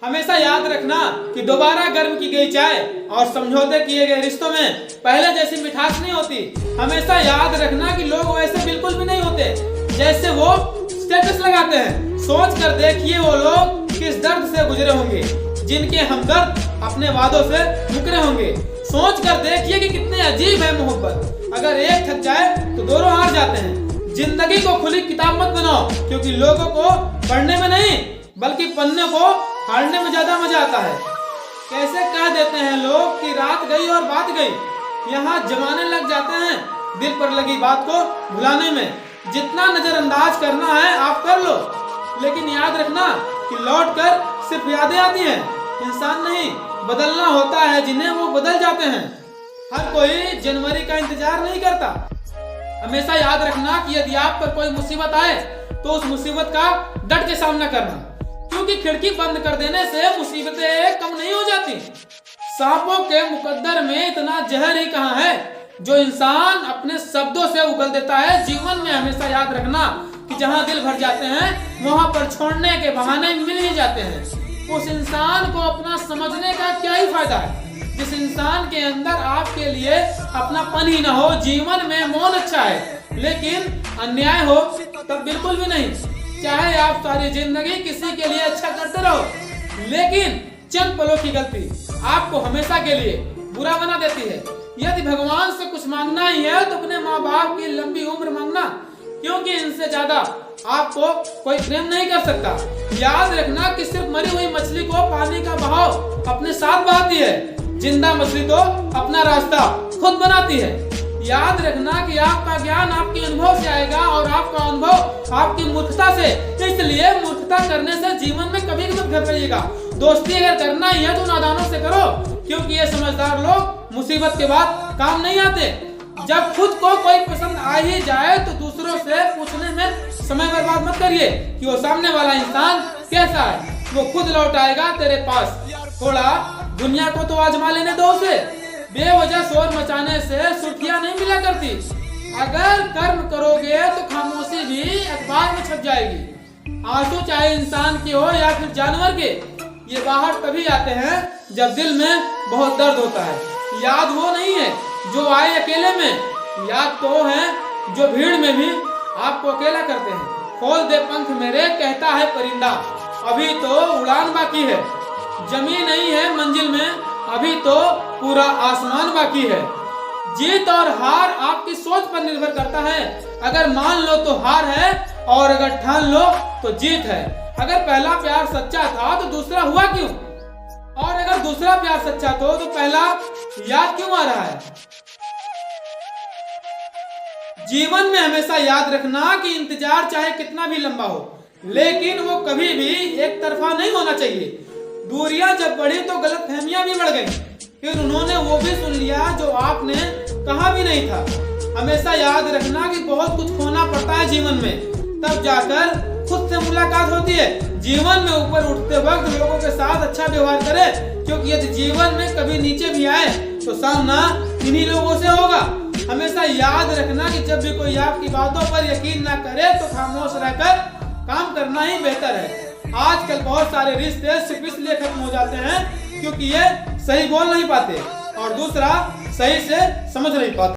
हमेशा याद रखना कि दोबारा गर्म की गई चाय और समझौते किए गए रिश्तों में पहले जैसी मिठास नहीं होती। हमेशा याद रखना कि लोग वैसे बिल्कुल भी नहीं होते जैसे वो स्टेटस लगाते हैं। सोच कर देखिए वो लोग किस दर्द से गुजरे होंगे, जिनके हमदर्द अपने वादों से मुकरे होंगे। सोच कर देखिए कि कितने अजीब है मोहब्बत। अगर एक थक जाए तो दोनों हार जाते हैं। जिंदगी को खुली किताब मत बनाओ, क्योंकि लोगों को पढ़ने में नहीं बल्कि पन्ने को फाड़ने में ज्यादा मजा आता है। कैसे कह देते हैं लोग कि रात गई और बात गई। यहाँ जमाने लग जाते हैं दिल पर लगी बात को भुलाने में। जितना नजरअंदाज करना है आप कर लो, लेकिन याद रखना कि लौट कर सिर्फ यादें आती हैं, इंसान नहीं। बदलना होता है जिन्हें, वो बदल जाते हैं। हर कोई जनवरी का इंतजार नहीं करता। हमेशा याद रखना कि यदि आप पर कोई मुसीबत आए तो उस मुसीबत का डट के सामना करना, क्योंकि खिड़की बंद कर देने से मुसीबतें कम नहीं हो जाती। सांपों के मुकद्दर में इतना जहर ही कहाँ है जो इंसान अपने शब्दों से उगल देता है। जीवन में हमेशा याद रखना कि जहाँ दिल भर जाते हैं वहां पर छोड़ने के बहाने मिल ही जाते हैं। उस इंसान को अपना समझने का क्या ही फायदा है जिस इंसान के अंदर आपके लिए अपनापन ही ना हो। जीवन में मौन अच्छा है, लेकिन अन्याय हो तब बिल्कुल भी नहीं। चाहे आप सारी जिंदगी किसी के लिए अच्छा करते रहो, लेकिन चंद पलों की गलती आपको हमेशा के लिए बुरा बना देती है। यदि भगवान से कुछ मांगना ही है तो अपने माँ बाप की लंबी उम्र मांगना, क्योंकि इनसे ज्यादा आपको कोई प्रेम नहीं कर सकता। याद रखना कि सिर्फ मरी हुई मछली को पानी का बहाव अपने साथ बहाती है, जिंदा मछली तो अपना रास्ता खुद बनाती है। याद रखना कि आपका ज्ञान आपके अनुभव से आएगा और आपका अनुभव आपकी मूर्खता से। इसलिए मूर्खता करने से जीवन में कभी मत घबराइएगा। दोस्ती अगर करना ही है तो नादानों से करो, क्योंकि ये समझदार लोग मुसीबत के बाद काम नहीं आते। जब खुद को कोई पसंद आ ही जाए तो दूसरों से पूछने में समय बर्बाद मत करिए कि वो सामने वाला इंसान कैसा है। वो खुद लौट आएगा तेरे पास। थोड़ा दुनिया को तो आजमा लेने दो उसे। बेवजह शोर मचाने से सुर्खियां नहीं मिला करती। अगर कर्म करोगे तो खामोशी भी अखबार में छप जाएगी। आंसू चाहे इंसान के हो या फिर जानवर के, ये बाहर तभी आते हैं जब दिल में बहुत दर्द होता है। याद वो नहीं है जो आए अकेले में, याद तो है जो भीड़ में भी आपको अकेला करते हैं। खोल दे पंख मेरे, कहता है परिंदा, अभी तो उड़ान बाकी है। जमी नहीं है मंजिल में, अभी तो पूरा आसमान बाकी है। जीत और हार आपकी सोच पर निर्भर करता है। अगर मान लो तो हार है, और अगर ठान लो तो जीत है। अगर पहला प्यार सच्चा था तो दूसरा हुआ क्यों? और अगर दूसरा प्यार सच्चा तो पहला याद क्यों आ रहा है? जीवन में हमेशा याद रखना कि इंतजार चाहे कितना भी लंबा हो, लेकिन वो कभी भी एक तरफा नहीं होना चाहिए। दूरियां जब बढ़ी तो गलतफहमियां भी बढ़ गई, फिर उन्होंने वो भी सुन लिया जो आपने कहा भी नहीं था। हमेशा याद रखना कि बहुत कुछ खोना पड़ता है जीवन में, तब जाकर खुद से मुलाकात होती है। जीवन में ऊपर उठते वक्त लोगों के साथ अच्छा व्यवहार करें, क्योंकि यदि जीवन में कभी नीचे भी आए तो सामना इन्हीं लोगों से होगा। हमेशा याद रखना कि जब भी कोई आपकी बातों पर यकीन ना करे तो खामोश रहकर काम करना ही बेहतर है। आजकल बहुत सारे रिश्ते सिर्फ इसलिए खत्म हो जाते हैं क्योंकि ये सही बोल नहीं पाते और दूसरा सही से समझ नहीं पाते।